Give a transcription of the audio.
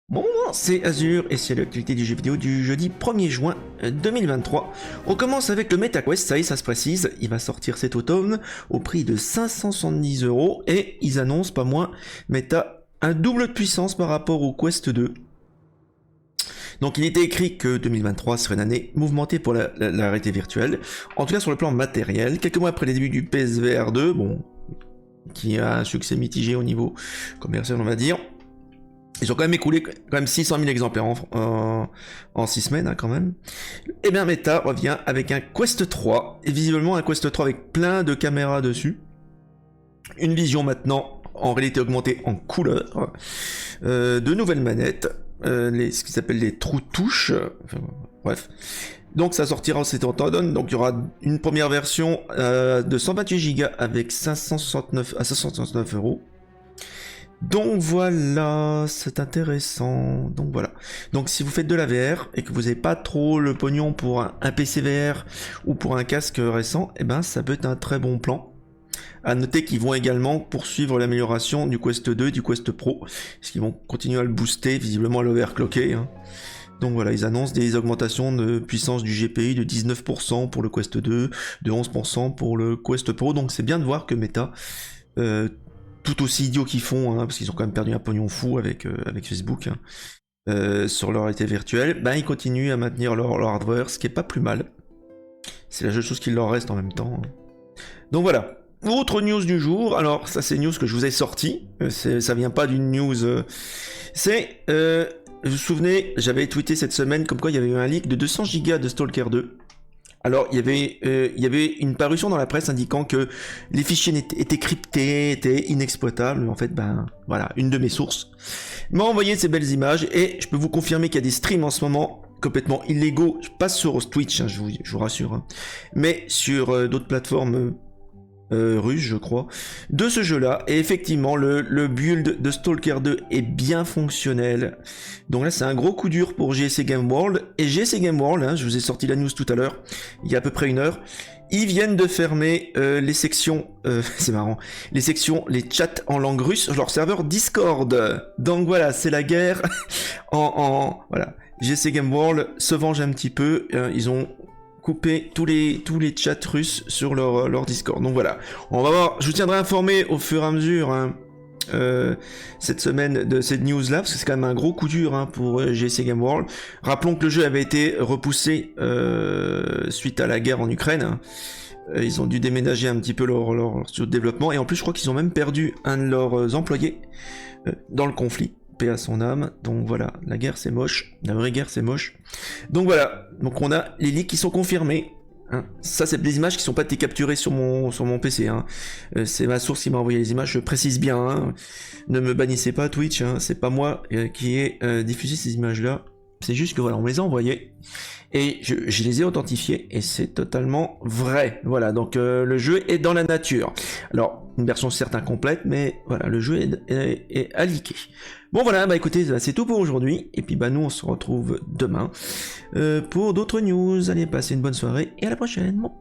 Bon, c'est Azur et c'est l'actualité du jeu vidéo du jeudi 1er juin 2023. On commence avec le MetaQuest, ça y est, ça se précise, il va sortir cet automne au prix de 570 € et ils annoncent pas moins Meta un double de puissance par rapport au Quest 2. Donc il était écrit que 2023 serait une année mouvementée pour la réalité virtuelle, en tout cas sur le plan matériel. Quelques mois après les débuts du PSVR 2, bon, qui a un succès mitigé au niveau commercial on va dire, ils ont quand même écoulé 600 000 exemplaires en 6 semaines quand même. Et bien Meta revient avec un Quest 3, et visiblement un Quest 3 avec plein de caméras dessus. Une vision maintenant en réalité augmentée en couleur, de nouvelles manettes, ce qui s'appelle les trous touches, enfin, bref. Donc ça sortira cet automne, donc il y aura une première version de 128 Go avec 569 à 569 €. Donc voilà, c'est intéressant. Donc voilà. Donc si vous faites de la VR et que vous n'avez pas trop le pognon pour un PC VR ou pour un casque récent, eh ben ça peut être un très bon plan. À noter qu'ils vont également poursuivre l'amélioration du Quest 2 et du Quest Pro, parce qu'ils vont continuer à le booster, visiblement à l'overclocker. Hein. Donc voilà, ils annoncent des augmentations de puissance du GPU de 19% pour le Quest 2, de 11% pour le Quest Pro. Donc c'est bien de voir que Meta, tout aussi idiots qu'ils font, hein, parce qu'ils ont quand même perdu un pognon fou avec Facebook, hein, sur leur réalité virtuelle, ben ils continuent à maintenir leur hardware, ce qui est pas plus mal. C'est la seule chose qu'il leur reste en même temps. Hein. Donc voilà. Autre news du jour, alors ça c'est une news que je vous ai sorti, ça vient pas d'une news, c'est, vous vous souvenez, j'avais tweeté cette semaine comme quoi il y avait eu un leak de 200 Go de Stalker 2. Alors, il y avait une parution dans la presse indiquant que les fichiers étaient cryptés, étaient inexploitables. En fait, ben voilà, une de mes sources m'a envoyé ces belles images et je peux vous confirmer qu'il y a des streams en ce moment complètement illégaux, pas sur Twitch, hein, je vous rassure, hein, mais sur d'autres plateformes russes, je crois, de ce jeu-là. Et effectivement, le build de Stalker 2 est bien fonctionnel. Donc là, c'est un gros coup dur pour GSC Game World. Et GSC Game World, hein, je vous ai sorti la news tout à l'heure, il y a à peu près 1 heure, ils viennent de fermer les sections, c'est marrant, les chats en langue russe sur leur serveur Discord. Donc voilà, c'est la guerre voilà. GSC Game World se venge un petit peu, ils ont couper tous les chats russes sur leur Discord. Donc voilà, on va voir, je vous tiendrai informé au fur et à mesure, hein, cette semaine de cette news là, parce que c'est quand même un gros coup dur, hein, pour GSC Game World. Rappelons que le jeu avait été repoussé suite à la guerre en Ukraine, hein. Ils ont dû déménager un petit peu leur studio de développement, et en plus je crois qu'ils ont même perdu un de leurs employés dans le conflit. Paix à son âme. Donc voilà, la guerre c'est moche, la vraie guerre c'est moche. Donc voilà, donc on a les leaks qui sont confirmés. Hein. Ça c'est des images qui sont pas été capturées sur mon PC. Hein. C'est ma source qui m'a envoyé les images, je précise bien. Hein. Ne me bannissez pas Twitch, hein. C'est pas moi qui ai diffusé ces images là. C'est juste que voilà, on me les a envoyées et je les ai authentifiées et c'est totalement vrai. Voilà, donc le jeu est dans la nature. Alors, une version certes incomplète, mais voilà, le jeu est à leaker. Bon voilà, bah écoutez, c'est tout pour aujourd'hui. Et puis bah nous, on se retrouve demain pour d'autres news. Allez, passez une bonne soirée et à la prochaine. Bon.